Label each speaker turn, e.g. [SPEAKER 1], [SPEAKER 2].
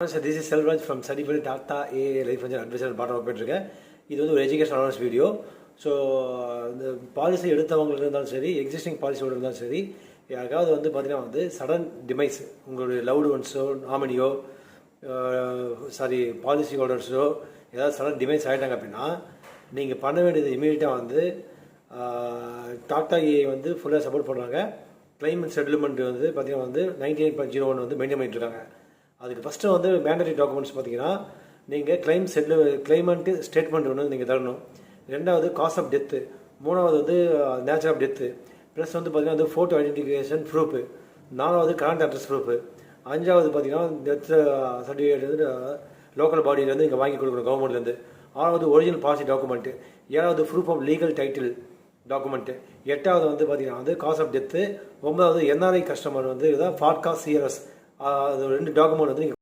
[SPEAKER 1] This is Selvraj from Certified Tata AA Life Advisor பாடம் போயிட்டுருக்கேன். இது வந்து ஒரு எஜுகேஷன் அவேர்னஸ் வீடியோ. ஸோ இந்த பாலிசி எடுத்தவங்களுக்கு இருந்தாலும் சரி, எக்ஸிஸ்டிங் பாலிசியோட இருந்தாலும் சரி, யாருக்காவது வந்து பார்த்தீங்கன்னா வந்து சடன் டிமைஸ் உங்களுடைய லவ்டு ஒன்ஸோ நாமினியோ பாலிசி ஹோல்டர்ஸோ ஏதாவது சடன் டிமைஸ் ஆகிட்டாங்க அப்படின்னா நீங்கள் பண்ண வேண்டியது இமீடியட்டாக வந்து டாடா ஏ வந்து ஃபுல்லாக சப்போர்ட் பண்ணுறாங்க. கிளைமேட் செட்டில்மெண்ட் வந்து பார்த்தீங்கன்னா வந்து 98.01 வந்து மெயின்டைன் பண்ணிட்டு இருக்காங்க. அதுக்கு ஃபஸ்ட்டு வந்து மேண்டரி டாக்குமெண்ட்ஸ் பார்த்தீங்கன்னா நீங்கள் கிளைமெண்ட்டு ஸ்டேட்மெண்ட் ஒன்று நீங்கள் தரணும். ரெண்டாவது காஸ்ட் ஆஃப் டெத்து, மூணாவது வந்து நேச்சர் ஆஃப் டெத்து, ப்ளஸ் வந்து பார்த்தீங்கன்னா வந்து ஃபோட்டோ ஐடென்டிஃபிகேஷன் ப்ரூஃபு, நாலாவது கரண்ட் அட்ரஸ் ப்ரூஃபு, அஞ்சாவது பார்த்தீங்கன்னா டெத் சர்டிஃபிகேட் வந்து லோக்கல் பாடியிலேருந்து இங்கே வாங்கி கொடுக்கணும் கவர்மெண்ட்லேருந்து, ஆறாவது ஒரிஜினல் பாலிசி டாக்குமெண்ட்டு, ஏழாவது proof of legal title document, எட்டாவது வந்து பார்த்தீங்கன்னா வந்து காஸ்ட் ஆஃப் டெத்து, ஒன்பதாவது என்ஆர்ஐ கஸ்டமர் வந்து இதான் ஃபாட்கா சிஆர்எஸ், அது 2 டாக்குமெண்ட் வந்து நீங்கள்